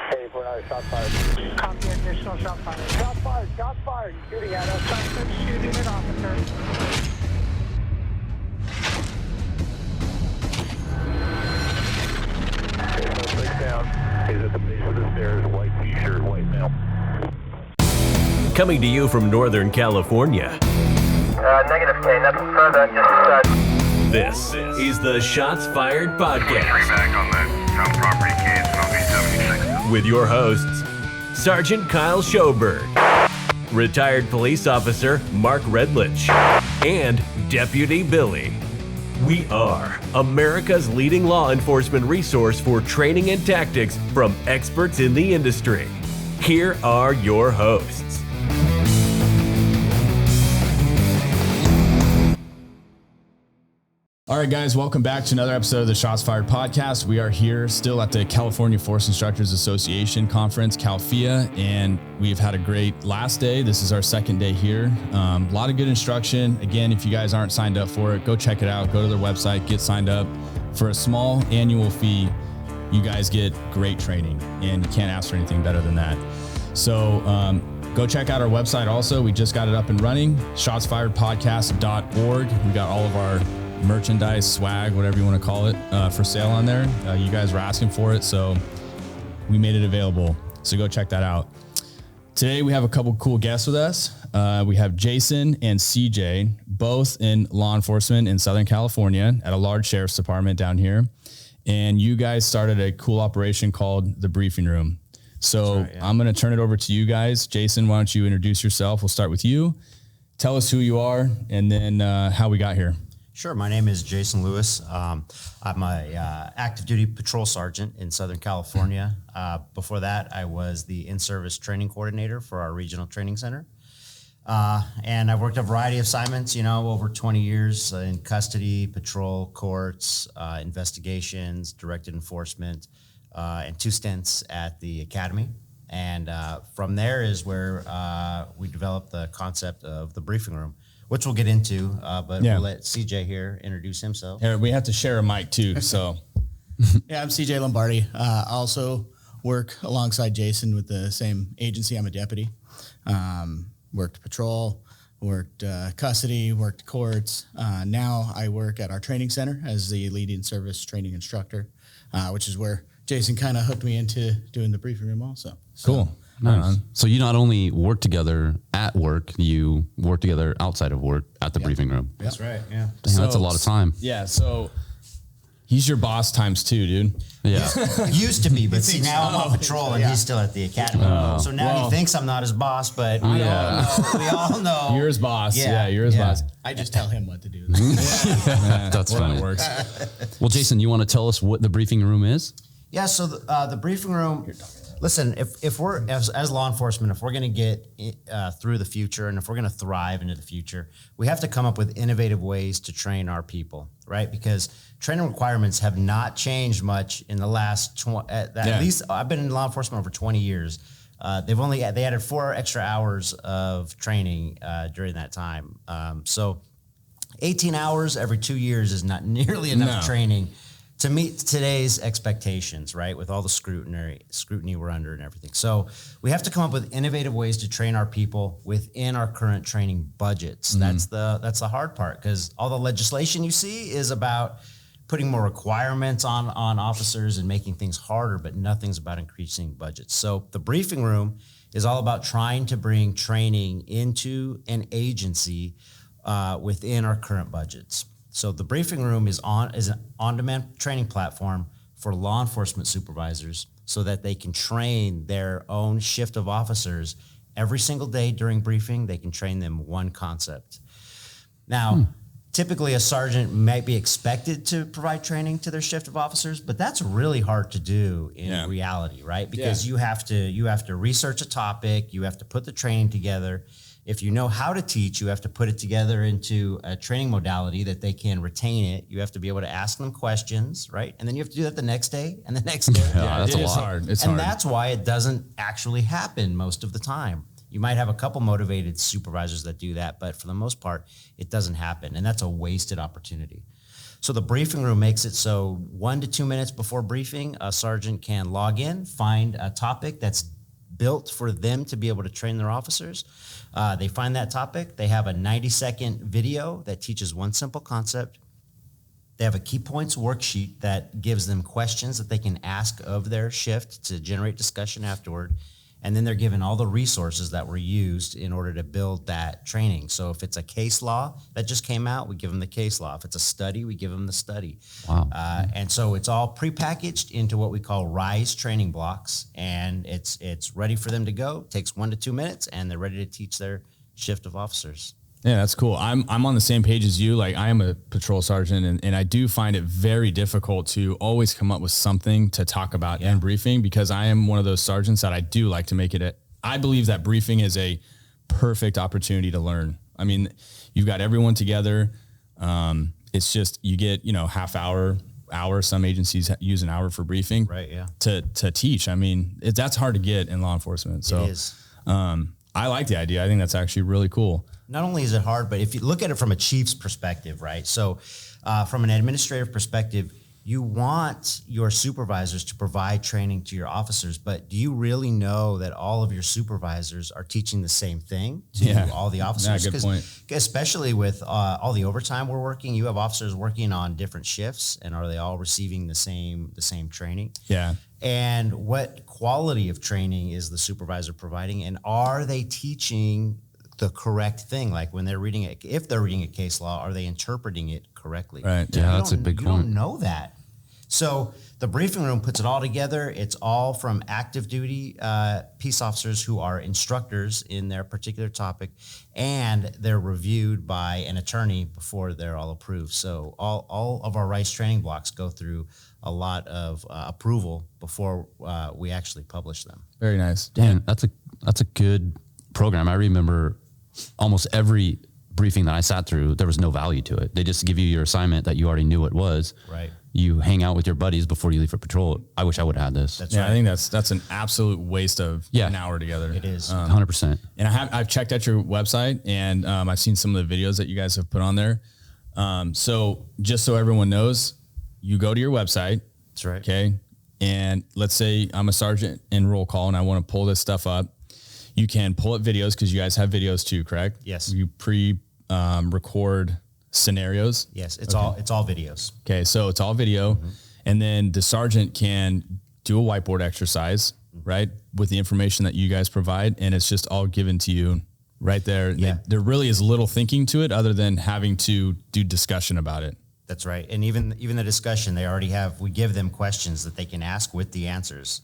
Hey, 49, shots fired. Copy, additional shot fired. Shots fired, shots fired. He's shooting at us. Suspect shooting at officer. Suspect down. He's at the base of the stairs, white t-shirt, white male. Coming to you from Northern California. Negative K, nothing further, just This is the Shots Fired Podcast Back on that town property case, Smoky 76. with your hosts, Sergeant Kyle Schoberg, retired police officer Mark Redlich, and Deputy Billy. We are America's leading law enforcement resource for training and tactics from experts in the industry. Here are your hosts. All right, guys, welcome back to another episode of the Shots Fired Podcast. We are here still at the California Force Instructors Association Conference, CalFIA, and we've had a great last day. This is our second day here. A lot of good instruction. Again, if you guys aren't signed up for it, go check it out. Go to their website, get signed up. For a small annual fee, you guys get great training, and you can't ask for anything better than that. So go check out our website also. We just got it up and running, shotsfiredpodcast.org. We got all of our merchandise, swag, whatever you want to call it, for sale on there. You guys were asking for it, so we made it available. So go check that out. Today we have a couple cool guests with us. We have Jason and CJ, both in law enforcement in Southern California at a large sheriff's department down here. And you guys started a cool operation called the Briefing Room. So right, yeah. I'm going to turn it over to you guys. Jason, why don't you introduce yourself? We'll start with you. Tell us who you are and then how we got here. Sure. My name is Jason Lewis. I'm a active duty patrol sergeant in Southern California. Before that, I was the in-service training coordinator for our regional training center. And I've worked a variety of assignments, over 20 years in custody, patrol, courts, investigations, directed enforcement, and 2 stints at the academy. And from there is where we developed the concept of the briefing room, which we'll get into, but we'll let CJ here introduce himself. We have to share a mic too, so. Yeah, I'm CJ Lombardi. I also work alongside Jason with the same agency. I'm a deputy. Worked patrol, worked custody, worked courts. Now I work at our training center as the lead in service training instructor, which is where Jason kind of hooked me into doing the briefing room also. Cool. Nice. So you not only work together at work, you work together outside of work at the briefing room. That's right. Yeah. Damn, that's a lot of time. Yeah. So he's your boss times 2, dude. Yeah. Used to be, but see, now I'm on patrol and he's still at the academy. So now he thinks I'm not his boss, but we all know. You're his boss. Yeah, you're his boss. I just tell him what to do. That's funny. It works. Well, Jason, you want to tell us what the briefing room is? Yeah. So the briefing room. Listen, if we're as law enforcement, if we're going to get through the future and if we're going to thrive into the future, we have to come up with innovative ways to train our people, right? Because training requirements have not changed much in the last at least I've been in law enforcement over 20 years. They added 4 extra hours of training during that time. So 18 hours every 2 years is not nearly enough training to meet today's expectations, right? With all the scrutiny we're under and everything. So we have to come up with innovative ways to train our people within our current training budgets. Mm-hmm. That's the hard part, because all the legislation you see is about putting more requirements on officers and making things harder, but nothing's about increasing budgets. So the briefing room is all about trying to bring training into an agency within our current budgets. So the briefing room is an on-demand training platform for law enforcement supervisors so that they can train their own shift of officers every single day during briefing. They can train them one concept. Now, typically a sergeant might be expected to provide training to their shift of officers, but that's really hard to do in reality, right? Because you have to research a topic, you have to put the training together. If you know how to teach, you have to put it together into a training modality that they can retain it. You have to be able to ask them questions, right? And then you have to do that the next day and the next day. That's a lot. Hard. It's hard. That's why it doesn't actually happen most of the time. You might have a couple motivated supervisors that do that, but for the most part, it doesn't happen. And that's a wasted opportunity. So the briefing room makes it so 1 to 2 minutes before briefing, a sergeant can log in, find a topic that's built for them to be able to train their officers. They find that topic. They have a 90-second video that teaches one simple concept. They have a key points worksheet that gives them questions that they can ask of their shift to generate discussion afterward. And then they're given all the resources that were used in order to build that training. So if it's a case law that just came out, we give them the case law. If it's a study, we give them the study. Wow. And so it's all prepackaged into what we call RISE training blocks, and it's ready for them to go. It takes 1 to 2 minutes, and they're ready to teach their shift of officers. Yeah, that's cool. I'm on the same page as you. Like, I am a patrol sergeant, and I do find it very difficult to always come up with something to talk about in briefing, because I am one of those sergeants that I do like to make it I believe that briefing is a perfect opportunity to learn. I mean, you've got everyone together. It's just, you get, half hour. Some agencies use an hour for briefing. Right, yeah. To teach. I mean, that's hard to get in law enforcement. So It is. I like the idea. I think that's actually really cool. Not only is it hard, but if you look at it from a chief's perspective, right? So from an administrative perspective, you want your supervisors to provide training to your officers, but do you really know that all of your supervisors are teaching the same thing to all the officers? Yeah, good point. Especially with all the overtime we're working, you have officers working on different shifts, and are they all receiving the same training? Yeah. And what quality of training is the supervisor providing, and are they teaching the correct thing? Like when they're reading it, if they're reading a case law, are they interpreting it correctly? Right. Yeah, that's a big You point. don't know that. So the briefing room puts it all together. It's all from active duty peace officers who are instructors in their particular topic, and they're reviewed by an attorney before they're all approved. So all of our RISE training blocks go through a lot of approval before we actually publish them. Very nice. Dan, that's a good program. I remember almost every briefing that I sat through, there was no value to it. They just give you your assignment that you already knew what it was. Right. You hang out with your buddies before you leave for patrol. I wish I would have had this. That's Yeah, right. I think that's an absolute waste of an hour together. It is. 100%. And I've checked out your website, and I've seen some of the videos that you guys have put on there. So just so everyone knows, you go to your website. That's right. Okay. And let's say I'm a sergeant in roll call and I want to pull this stuff up. You can pull up videos, because you guys have videos too, correct? Yes. You record scenarios. Yes, it's all videos. Okay, so it's all video, and then the sergeant can do a whiteboard exercise, right, with the information that you guys provide, and it's just all given to you right there. Yeah. There really is little thinking to it, other than having to do discussion about it. That's right. And even the discussion, we give them questions that they can ask with the answers,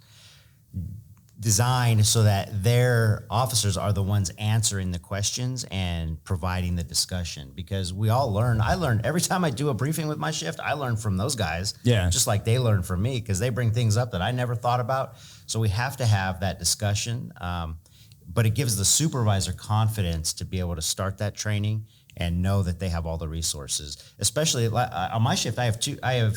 designed so that their officers are the ones answering the questions and providing the discussion, because we all learn. I learn every time I do a briefing with my shift. I learn from those guys, just like they learn from me, because they bring things up that I never thought about. So we have to have that discussion, but it gives the supervisor confidence to be able to start that training and know that they have all the resources. Especially on my shift, I have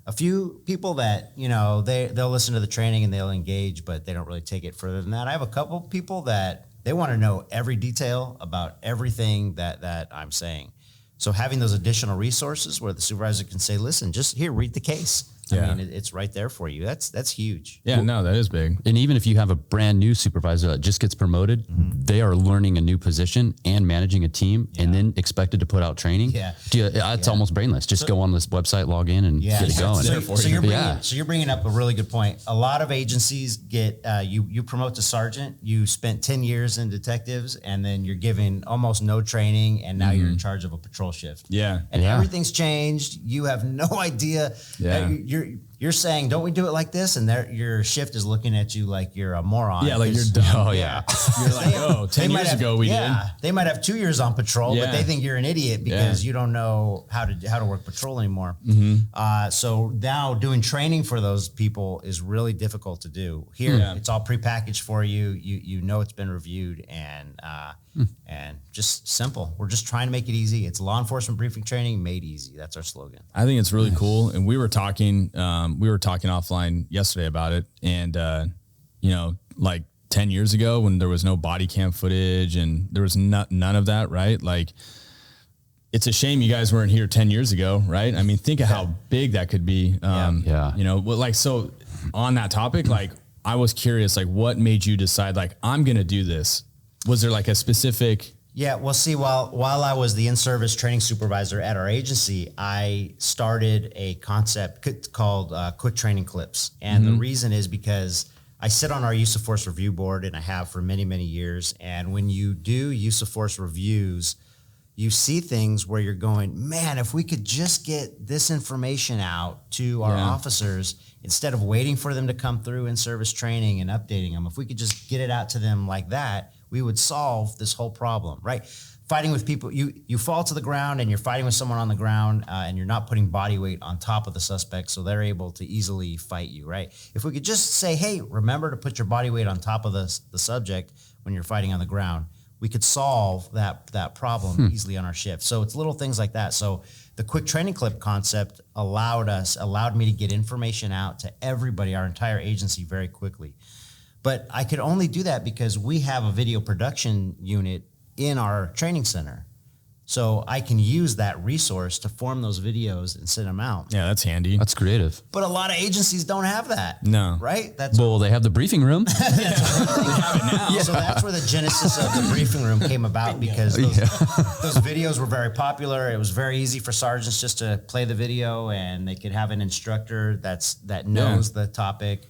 a few people that, they'll listen to the training and they'll engage, but they don't really take it further than that. I have a couple people that they want to know every detail about everything that I'm saying. So having those additional resources where the supervisor can say, listen, just here, read the case. Yeah. I mean, it's right there for you. That's huge. Yeah, no, that is big. And even if you have a brand new supervisor that just gets promoted, they are learning a new position and managing a team, and then expected to put out training. Yeah. It's almost brainless. Just go on this website, log in, and get it going. So you're bringing up a really good point. A lot of agencies get you promote to sergeant. You spent 10 years in detectives, and then you're given almost no training, and now you're in charge of a patrol shift. Yeah. And everything's changed. You have no idea. Yeah. You're saying, don't we do it like this? And your shift is looking at you like you're a moron. Yeah, like you're dumb. Oh, yeah. You're like, 10 years ago we did. They might have 2 years on patrol, but they think you're an idiot because you don't know how to work patrol anymore. So now doing training for those people is really difficult to do. Here, it's all prepackaged for you. You know it's been reviewed, and just simple. We're just trying to make it easy. It's law enforcement briefing training made easy. That's our slogan. I think it's really cool. And we were talking offline yesterday about it. And, like 10 years ago when there was no body cam footage and there was none of that, right? Like it's a shame you guys weren't here 10 years ago, right? I mean, think of how big that could be. Yeah. You know, like, so on that topic, like, I was curious, like, what made you decide, like, I'm going to do this? Was there like a specific... Yeah, well, see, while I was the in-service training supervisor at our agency, I started a concept called Quick Training Clips. And the reason is because I sit on our use of force review board, and I have for many, many years. And when you do use of force reviews, you see things where you're going, man, if we could just get this information out to our officers, instead of waiting for them to come through in-service training and updating them, if we could just get it out to them like that, we would solve this whole problem, right? Fighting with people, you fall to the ground and you're fighting with someone on the ground and you're not putting body weight on top of the suspect so they're able to easily fight you, right? If we could just say, hey, remember to put your body weight on top of the subject when you're fighting on the ground, we could solve that problem easily on our shift. So it's little things like that. So the quick training clip concept allowed me to get information out to everybody, our entire agency, very quickly. But I could only do that because we have a video production unit in our training center. So I can use that resource to form those videos and send them out. Yeah, that's handy. That's creative. But a lot of agencies don't have that. No. Right? That's Well, they have the briefing room. So that's where the genesis of the briefing room came about, because those videos were very popular. It was very easy for sergeants just to play the video, and they could have an instructor that knows the topic,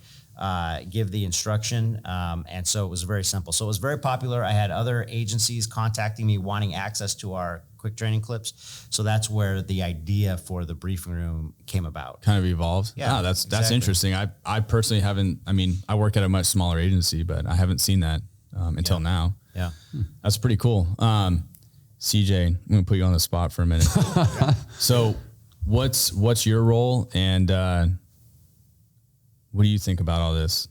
give the instruction. And so it was very simple. So it was very popular. I had other agencies contacting me wanting access to our quick training clips. So that's where the idea for the briefing room came about. Kind of evolved. Yeah, That's exactly. interesting. I personally haven't, I mean, I work at a much smaller agency, but I haven't seen that until now. Yeah. That's pretty cool. CJ, I'm going to put you on the spot for a minute. So what's your role, and what do you think about all this?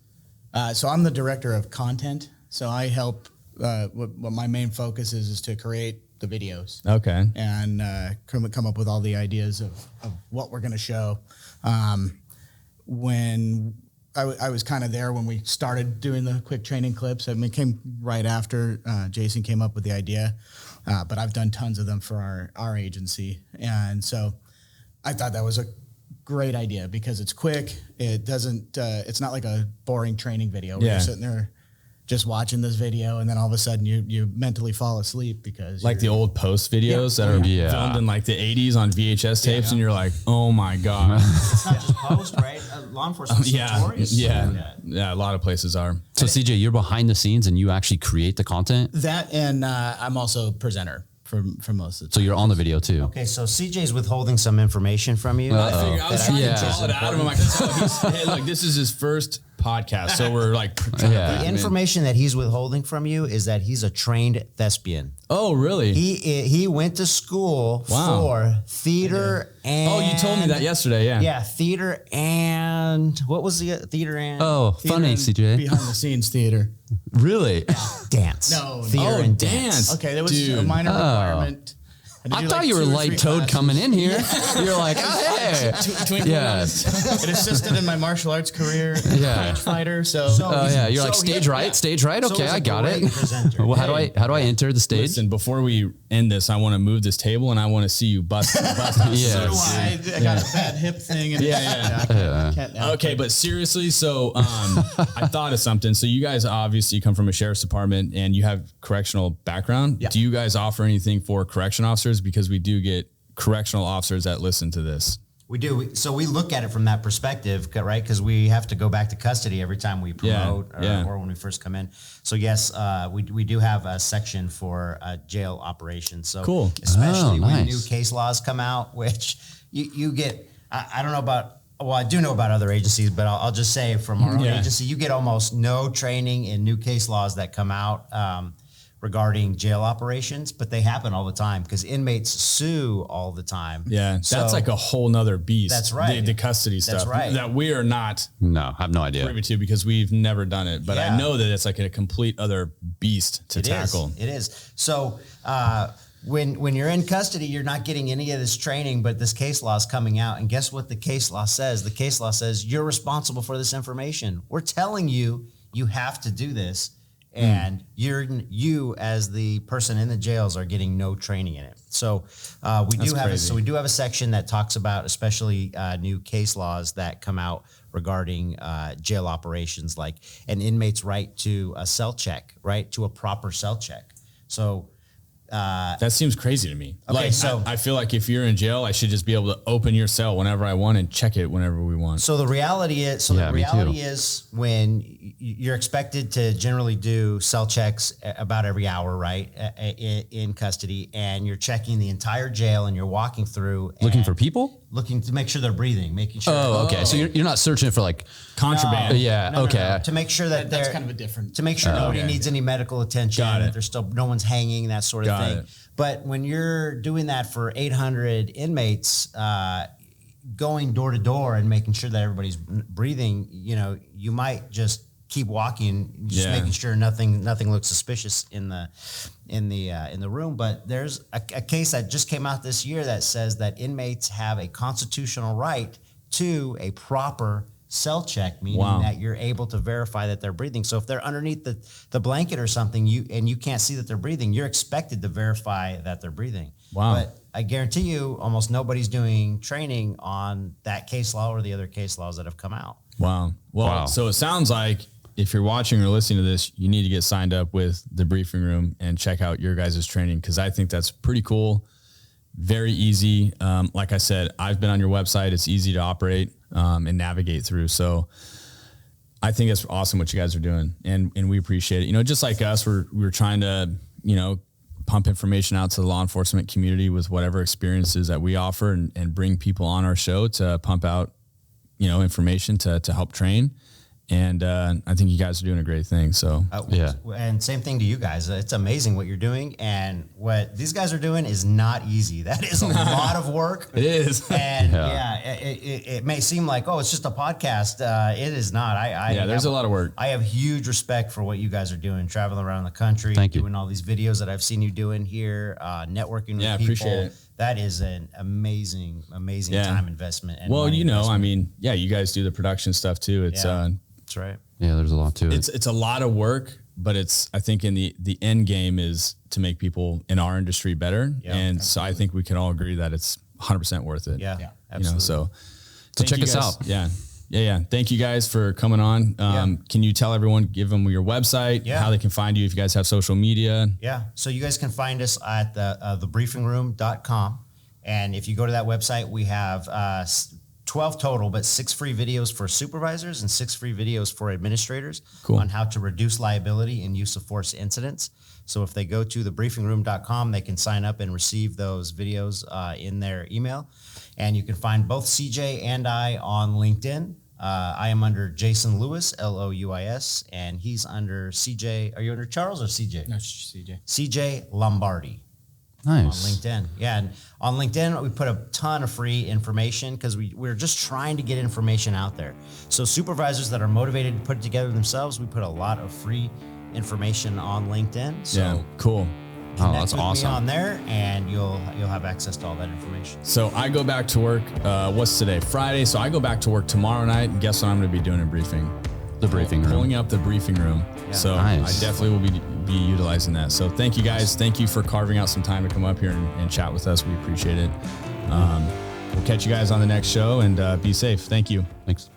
So I'm the director of content. So I help, what my main focus is to create the videos. Okay. And come up with all the ideas of what we're going to show. When I was kind of there when we started doing the quick training clips. I mean, it came right after Jason came up with the idea, but I've done tons of them for our agency. And so I thought that was a great idea because it's quick. It doesn't, it's not like a boring training video where you're sitting there just watching this video and then all of a sudden you mentally fall asleep because like the old post videos that are filmed in like the 80s on VHS tapes, and you're like, oh my God. It's not just post, right? Law enforcement is notorious. Yeah, a lot of places are. So CJ, you're behind the scenes and you actually create the content? That, and I'm also presenter for most of the time. So you're on the video too? Okay, so CJ's withholding some information from you. I was trying to draw it out of him. I can tell hey, look, this is his first podcast, so we're like the information that he's withholding from you is that he's a trained thespian. Oh, really? He went to school for theater and... Oh, you told me that yesterday, Yeah, theater and... What was the theater and... Oh, funny, CJ. Behind the scenes theater. Really? Dance. No. Theater and dance. Okay, that was a minor requirement. I thought you were light toad coming in here. You're like, oh, hey. It assisted in my martial arts career. Yeah. Fighter. So you're like stage right. Okay, I got it. Well, how do I enter the stage? Listen, before we end this, I want to move this table and I want to see you bust. Yes. I got a bad hip thing. And Okay, but seriously, so I thought of something. So you guys obviously come from a sheriff's department and you have correctional background. Yeah. Do you guys offer anything for correction officers? Because we do get correctional officers that listen to this. We do. So we look at it from that perspective, right? Because we have to go back to custody every time we promote or when we first come in. So yes, we do have a section for jail operations. So cool. Especially when new case laws come out, which you get, I don't know about, well, I do know about other agencies, but I'll just say from our own agency, you get almost no training in new case laws that come out regarding jail operations, but they happen all the time because inmates sue all the time. Yeah, that's like a whole nother beast. That's right. The custody stuff. That's right. That we are not I have no idea. privy to because we've never done it. But I know that it's like a complete other beast to tackle. It is. So when you're in custody, you're not getting any of this training, but this case law is coming out. And guess what the case law says? The case law says you're responsible for this information. We're telling you, you have to do this. and you as the person in the jails are getting no training in it. So we do have a section that talks about especially new case laws that come out regarding jail operations, like an inmate's right to a cell check, right, to a proper cell check. So that seems crazy to me. Okay, so I feel like if you're in jail, I should just be able to open your cell whenever I want and check it whenever we want. So the reality is, is when you're expected to generally do cell checks about every hour, right, in custody, and you're checking the entire jail and you're walking through Looking for people? looking to make sure they're breathing, making sure. Oh, okay. So you're not searching for like Contraband. No, to make sure that That's they're kind of a different. to make sure nobody needs any medical attention. Got it. That there's still no one's hanging, that sort of Got thing. it. But when you're doing that for 800 inmates, going door to door and making sure that everybody's breathing, you might just keep walking, just making sure nothing looks suspicious in the room. But there's a case that just came out this year that says that inmates have a constitutional right to a proper cell check, meaning that you're able to verify that they're breathing. So if they're underneath the blanket or something, you can't see that they're breathing, you're expected to verify that they're breathing. Wow. But I guarantee you, almost nobody's doing training on that case law or the other case laws that have come out. Wow. Well, so it sounds like if you're watching or listening to this, you need to get signed up with the briefing room and check out your guys' training, because I think that's pretty cool. Very easy. Like I said, I've been on your website. It's easy to operate and navigate through. So I think it's awesome what you guys are doing, and we appreciate it. Just like us, we're trying to, pump information out to the law enforcement community with whatever experiences that we offer, and bring people on our show to pump out, information to help train. And I think you guys are doing a great thing. So and same thing to you guys. It's amazing what you're doing, and what these guys are doing is not easy. That is a lot of work. It is. And it may seem like, oh, it's just a podcast. It is not. There's a lot of work. I have huge respect for what you guys are doing, traveling around the country, doing all these videos that I've seen you doing here, networking with people. Appreciate it. That is an amazing time investment. And you guys do the production stuff too. It's that's right. Yeah, there's a lot to it. It's a lot of work, but I think in the end game is to make people in our industry better. Yeah, and absolutely. So I think we can all agree that it's 100% worth it. Yeah, absolutely. So check us out. Yeah. Thank you guys for coming on. Can you tell everyone, give them your website, how they can find you if you guys have social media? Yeah. So you guys can find us at thebriefingroom.com. And if you go to that website, we have 12 total, but 6 free videos for supervisors and 6 free videos for administrators on how to reduce liability in use of force incidents. So if they go to thebriefingroom.com, they can sign up and receive those videos in their email. And you can find both CJ and I on LinkedIn. I am under Jason Lewis, Louis, and he's under CJ. Are you under Charles or CJ? No, CJ. CJ Lombardi. Nice. On LinkedIn. Yeah. And on LinkedIn, we put a ton of free information because we're just trying to get information out there. So supervisors that are motivated to put it together themselves, we put a lot of free information on LinkedIn. So cool. Oh, that's with awesome. Me on there, and you'll have access to all that information. So I go back to work. What's today? Friday. So I go back to work tomorrow night, and guess what I'm going to be doing in briefing? The briefing room. Pulling up the briefing room. Yeah. So Nice. I definitely will be utilizing that. So thank you guys. Thank you for carving out some time to come up here and chat with us. We appreciate it. We'll catch you guys on the next show, and be safe. Thank you. Thanks.